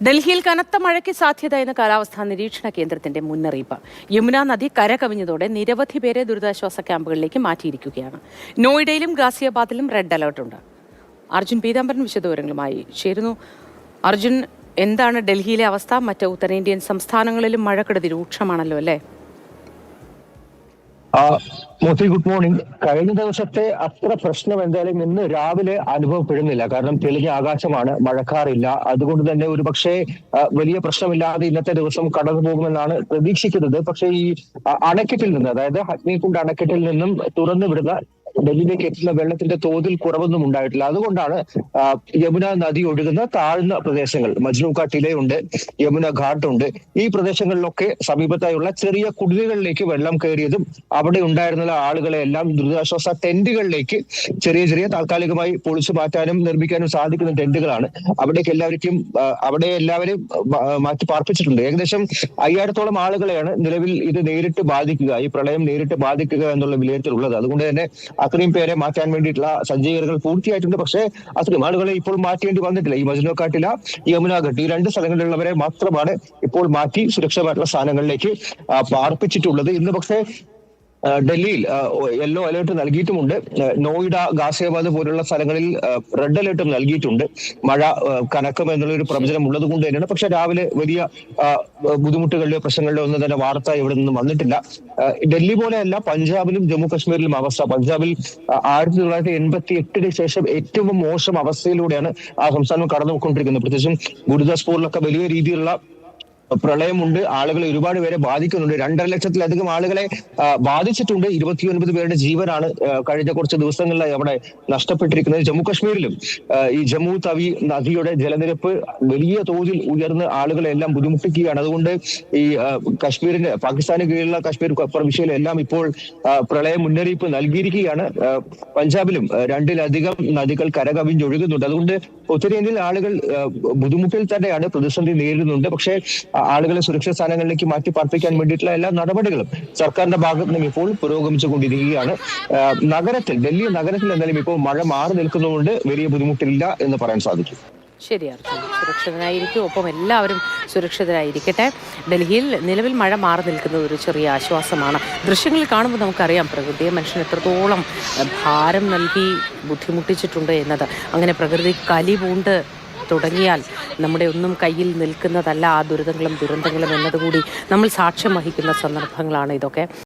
ഡൽഹിയിൽ കനത്ത മഴയ്ക്ക് സാധ്യതയെന്ന് കാലാവസ്ഥാ നിരീക്ഷണ കേന്ദ്രത്തിന്റെ മുന്നറിയിപ്പ്. യമുന നദി കരകവിഞ്ഞതോടെ നിരവധി പേരെ ദുരിതാശ്വാസ ക്യാമ്പുകളിലേക്ക് മാറ്റിയിരിക്കുകയാണ്. നോയിഡയിലും ഗാസിയാബാദിലും റെഡ് അലർട്ടുണ്ട്. അർജുൻ പീതാംബരൻ വിശദവിവരങ്ങളുമായി ചേരുന്നു. അർജുൻ, എന്താണ് ഡൽഹിയിലെ അവസ്ഥ? മറ്റ് ഉത്തരേന്ത്യൻ സംസ്ഥാനങ്ങളിലും മഴക്കെടുതി രൂക്ഷമാണല്ലോ അല്ലേ? Moti, good morning. കഴിഞ്ഞ ദിവസത്തെ അത്ര പ്രശ്നം എന്തായാലും ഇന്ന് രാവിലെ അനുഭവപ്പെടുന്നില്ല. കാരണം തെളിഞ്ഞ ആകാശമാണ്, മഴക്കാറില്ല. അതുകൊണ്ട് തന്നെ ഒരുപക്ഷെ വലിയ പ്രശ്നമില്ലാതെ ഇന്നത്തെ ദിവസം കടന്നു പോകുമെന്നാണ് പ്രതീക്ഷിക്കുന്നത്. പക്ഷേ ഈ അണക്കെട്ടിൽ നിന്ന്, അതായത് ഹത്നികുണ്ട് അണക്കെട്ടിൽ നിന്നും തുറന്നു വിടുന്ന ഡൽഹിയിലേക്ക് എത്തുന്ന വെള്ളത്തിന്റെ തോതിൽ കുറവൊന്നും ഉണ്ടായിട്ടില്ല. അതുകൊണ്ടാണ് യമുന നദി ഒഴുകുന്ന താഴ്ന്ന പ്രദേശങ്ങൾ, മജ്നു കാ ടിലയുണ്ട്, യമുന ഘാട്ട് ഉണ്ട്, ഈ പ്രദേശങ്ങളിലൊക്കെ സമീപത്തായുള്ള ചെറിയ കുടിലുകളിലേക്ക് വെള്ളം കയറിയതും അവിടെ ഉണ്ടായിരുന്ന ആളുകളെ എല്ലാം ദുരിതാശ്വാസ ടെന്റുകളിലേക്ക് ചെറിയ ചെറിയ താൽക്കാലികമായി പൊളിച്ചു മാറ്റാനും നിർമ്മിക്കാനും സാധിക്കുന്ന ടെന്റുകളാണ്. അവിടെ എല്ലാവരെയും മാറ്റി പാർപ്പിച്ചിട്ടുണ്ട്. ഏകദേശം 5000-ഓളം ആളുകളെയാണ് നിലവിൽ ഇത് നേരിട്ട് ബാധിക്കുക, ഈ പ്രളയം നേരിട്ട് ബാധിക്കുക എന്നുള്ള വിലയിരുത്തലുള്ളത്. അതുകൊണ്ട് തന്നെ അത്രയും പേരെ മാറ്റാൻ വേണ്ടിയിട്ടുള്ള സജ്ജീകരണങ്ങൾ പൂർത്തിയായിട്ടുണ്ട്. പക്ഷേ അത്രയും ആളുകളെ ഇപ്പോൾ മാറ്റേണ്ടി വന്നിട്ടില്ല. ഈ മജ്നു കാ ടില, യമുന ഘട്ട്, ഈ രണ്ട് സ്ഥലങ്ങളിലുള്ളവരെ മാത്രമാണ് ഇപ്പോൾ മാറ്റി സുരക്ഷിതമായിട്ടുള്ള സ്ഥാനങ്ങളിലേക്ക് പാർപ്പിച്ചിട്ടുള്ളത്. ഇന്ന് പക്ഷേ ഡൽഹിയിൽ യെല്ലോ അലേർട്ട് നൽകിയിട്ടുമുണ്ട്. നോയിഡ, ഗാസിയാബാദ് പോലുള്ള സ്ഥലങ്ങളിൽ റെഡ് അലേർട്ടും നൽകിയിട്ടുണ്ട്. മഴ കനക്കും എന്നുള്ള ഒരു പ്രവചനം ഉള്ളത് കൊണ്ട് തന്നെയാണ്. പക്ഷെ രാവിലെ വലിയ ബുദ്ധിമുട്ടുകളുടെയോ പ്രശ്നങ്ങളുടെയോ ഒന്നും തന്നെ വാർത്ത ഇവിടെ നിന്നും വന്നിട്ടില്ല. ഡൽഹി പോലെയല്ല പഞ്ചാബിലും ജമ്മു കാശ്മീരിലും അവസ്ഥ. പഞ്ചാബിൽ 1988 ശേഷം ഏറ്റവും മോശം അവസ്ഥയിലൂടെയാണ് ആ സംസ്ഥാനം കടന്നുപോയിക്കൊണ്ടിരിക്കുന്നത്. പ്രത്യേകിച്ചും ഗുരുദാസ്പൂരിലൊക്കെ വലിയ രീതിയിലുള്ള പ്രളയമുണ്ട്. ആളുകളെ ഒരുപാട് പേരെ ബാധിക്കുന്നുണ്ട്. 2.5 ലക്ഷത്തിലധികം ആളുകളെ ബാധിച്ചിട്ടുണ്ട്. 29 പേരുടെ ജീവനാണ് കഴിഞ്ഞ കുറച്ച് ദിവസങ്ങളിലായി അവിടെ നഷ്ടപ്പെട്ടിരിക്കുന്നത്. ജമ്മു കാശ്മീരിലും ഈ ജമ്മു തവി നദിയുടെ ജലനിരപ്പ് വലിയ തോതിൽ ഉയർന്ന് ആളുകളെ എല്ലാം ബുദ്ധിമുട്ടിക്കുകയാണ്. അതുകൊണ്ട് ഈ കാശ്മീരിന്റെ, പാകിസ്ഥാന് കീഴിലുള്ള കാശ്മീർ പ്രവിശ്യയിലെല്ലാം ഇപ്പോൾ പ്രളയ മുന്നറിയിപ്പ് നൽകിയിരിക്കുകയാണ്. പഞ്ചാബിലും 2-ലധികം നദികൾ കരകവിഞ്ഞൊഴുകുന്നുണ്ട്. അതുകൊണ്ട് ഉത്തരേന്ത്യയിൽ ആളുകൾ ബുദ്ധിമുട്ടിൽ തന്നെയാണ്, പ്രതിസന്ധി നേരിടുന്നുണ്ട്. പക്ഷേ ആളുകളെ സുരക്ഷിത സ്ഥാനങ്ങളിലേക്ക് മാറ്റി പാർപ്പിക്കാൻ വേണ്ടിയിട്ടുള്ള എല്ലാ നടപടികളും സർക്കാരിന്റെ ഭാഗത്ത് നിന്നും ഇപ്പോൾ പുരോഗമിച്ചുകൊണ്ടിരിക്കുകയാണ്. ഡൽഹി നഗരത്തിൽ എന്തായാലും ഇപ്പോൾ മഴ മാറി നിൽക്കുന്നതുകൊണ്ട് വലിയ ബുദ്ധിമുട്ടില്ല എന്ന് പറയാൻ സാധിക്കും. ശരി അർജുൻ, സുരക്ഷിതനായിരിക്കും. ഒപ്പം എല്ലാവരും സുരക്ഷിതരായിരിക്കട്ടെ. ഡൽഹിയിൽ നിലവിൽ മഴ മാറി നിൽക്കുന്നത് ഒരു ചെറിയ ആശ്വാസമാണ്. ദൃശ്യങ്ങളിൽ കാണുമ്പോൾ നമുക്കറിയാം പ്രകൃതിയെ മനുഷ്യൻ എത്രത്തോളം ഭാരം നൽകി ബുദ്ധിമുട്ടിച്ചിട്ടുണ്ട് എന്നത്. അങ്ങനെ പ്രകൃതി കലി പൂണ്ട് തുടങ്ങിയാൽ നമ്മുടെ ഒന്നും കയ്യിൽ നിൽക്കുന്നതല്ല ആ ദുരിതങ്ങളും ദുരന്തങ്ങളും എന്നതുകൂടി നമ്മൾ സാക്ഷ്യം വഹിക്കുന്ന സന്ദർഭങ്ങളാണ് ഇതൊക്കെ.